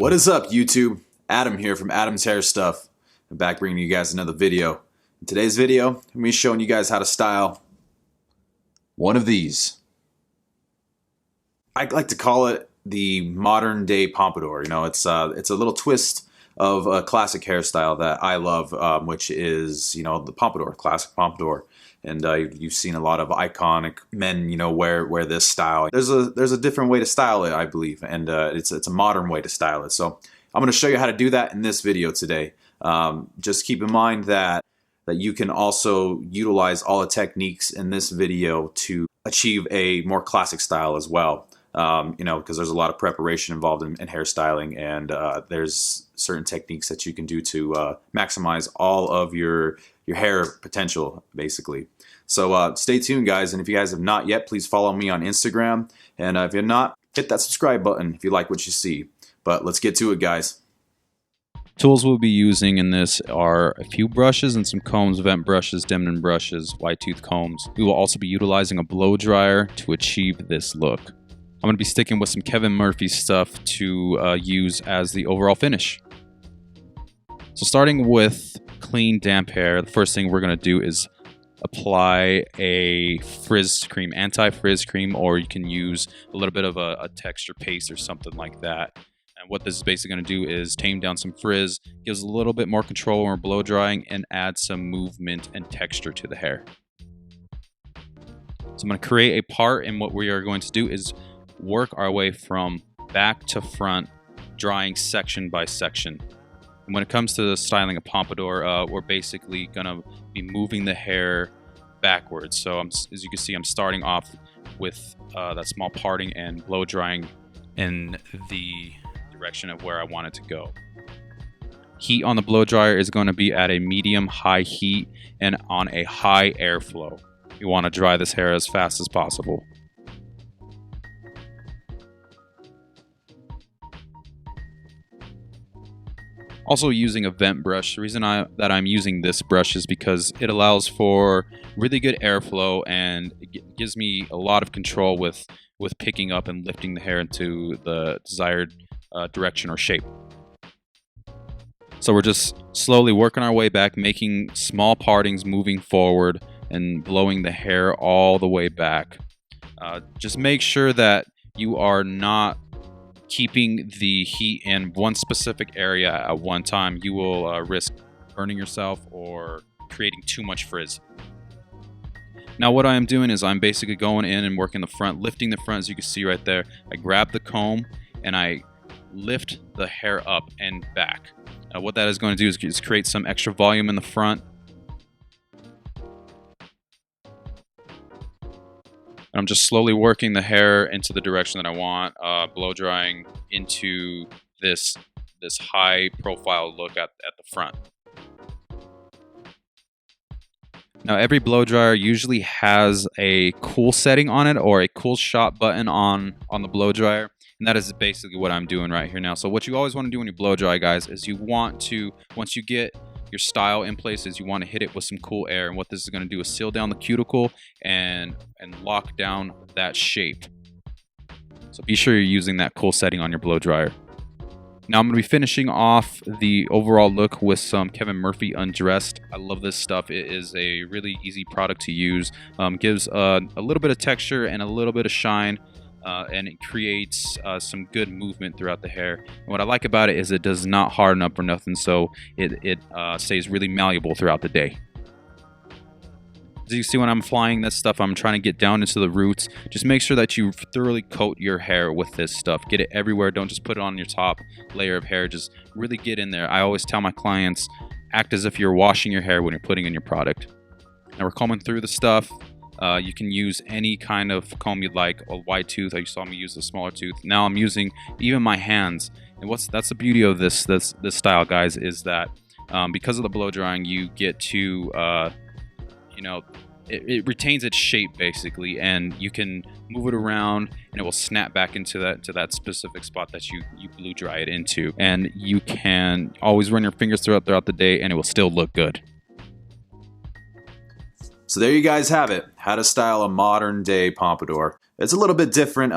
What is up, YouTube? Adam here from Adam's Hair Stuff. I'm back bringing you guys another video. In today's video, I'm going to be showing you guys how to style one of these. I like to call it the modern day pompadour. You know, it's a little twist of a classic hairstyle that I love, which is, you know, the pompadour, classic pompadour. And you've seen a lot of iconic men, you know, wear this style. There's a different way to style it, I believe, and it's a modern way to style it. So I'm going to show you how to do that in this video today. Just keep in mind that you can also utilize all the techniques in this video to achieve a more classic style as well. You know, because there's a lot of preparation involved in hairstyling, and there's certain techniques that you can do to maximize all of your hair potential, basically. So stay tuned, guys, and if you guys have not yet, please follow me on Instagram, and if you're not, hit that subscribe button if you like what you see. But let's get to it, guys. Tools we'll be using in this are a few brushes and some combs, vent brushes, Demnon brushes, wide tooth combs. We will also be utilizing a blow dryer to achieve this look. I'm going to be sticking with some Kevin Murphy stuff to use as the overall finish. So starting with clean, damp hair, the first thing we're going to do is apply a frizz cream, anti-frizz cream, or you can use a little bit of a texture paste or something like that. And what this is basically going to do is tame down some frizz, gives a little bit more control when we're blow drying, and add some movement and texture to the hair. So I'm going to create a part, and what we are going to do is work our way from back to front, drying section by section. And when it comes to the styling a pompadour, we're basically going to be moving the hair backwards. So as you can see, I'm starting off with that small parting and blow drying in the direction of where I want it to go. Heat on the blow dryer is going to be at a medium-high heat and on a high airflow. You want to dry this hair as fast as possible. Also using a vent brush. The reason that I'm using this brush is because it allows for really good airflow, and it gives me a lot of control with picking up and lifting the hair into the desired direction or shape. So we're just slowly working our way back, making small partings, moving forward, and blowing the hair all the way back. Just make sure that you are not keeping the heat in one specific area at one time. You will risk burning yourself or creating too much frizz. Now what I am doing is I'm basically going in and working the front, lifting the front. As you can see right there, I grab the comb and I lift the hair up and back. What that is going to do is create some extra volume in the front. I'm just slowly working the hair into the direction that I want, blow drying into this high profile look at the front. Now every blow dryer usually has a cool setting on it, or a cool shot button on the blow dryer, and that is basically what I'm doing right here now. So what you always want to do when you blow dry, guys, is you want to, once you get your style in place, is you want to hit it with some cool air, and what this is going to do is seal down the cuticle and lock down that shape. So be sure you're using that cool setting on your blow dryer. Now I'm going to be finishing off the overall look with some Kevin Murphy Un.Dressed. I love this stuff. It is a really easy product to use. Gives a little bit of texture and a little bit of shine. And it creates some good movement throughout the hair. And what I like about it is it does not harden up or nothing, so it stays really malleable throughout the day. As you see, when I'm applying this stuff, I'm trying to get down into the roots. Just make sure that you thoroughly coat your hair with this stuff. Get it everywhere. Don't just put it on your top layer of hair. Just really get in there. I always tell my clients, act as if you're washing your hair when you're putting in your product. Now we're combing through the stuff. You can use any kind of comb you'd like, a wide tooth. You saw me use the smaller tooth. Now I'm using even my hands. And that's the beauty of this style, guys, is that because of the blow drying, you get to you know, it retains its shape basically, and you can move it around and it will snap back into that specific spot that you blow dry it into, and you can always run your fingers throughout the day and it will still look good. So there you guys have it, how to style a modern day pompadour. It's a little bit different,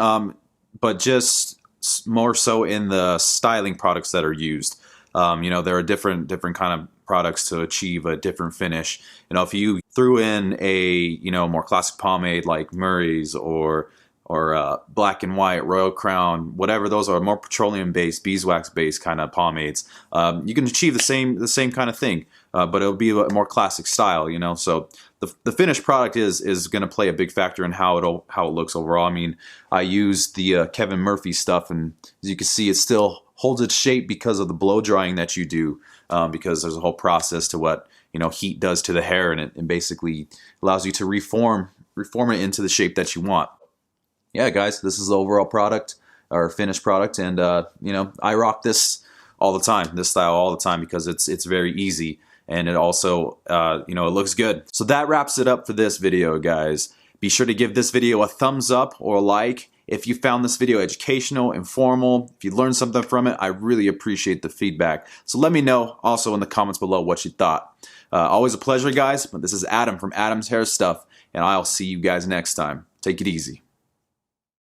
but just more so in the styling products that are used. You know, there are different kind of products to achieve a different finish. You know, if you threw in a, you know, more classic pomade like Murray's or Black and White, Royal Crown, whatever those are, more petroleum-based, beeswax-based kind of pomades, you can achieve the same kind of thing, but it'll be a more classic style, you know. So the finished product is going to play a big factor in how it looks overall. I mean, I use the Kevin Murphy stuff, and as you can see, it still holds its shape because of the blow drying that you do, because there's a whole process to what, you know, heat does to the hair, and it basically allows you to reform it into the shape that you want. Yeah, guys, this is the overall product, or finished product, and you know, I rock this all the time, this style all the time, because it's very easy, and it also you know, it looks good. So that wraps it up for this video, guys. Be sure to give this video a thumbs up or a like if you found this video educational, informal, if you learned something from it. I really appreciate the feedback. So let me know also in the comments below what you thought. Always a pleasure, guys. But this is Adam from Adam's Hair Stuff, and I'll see you guys next time. Take it easy.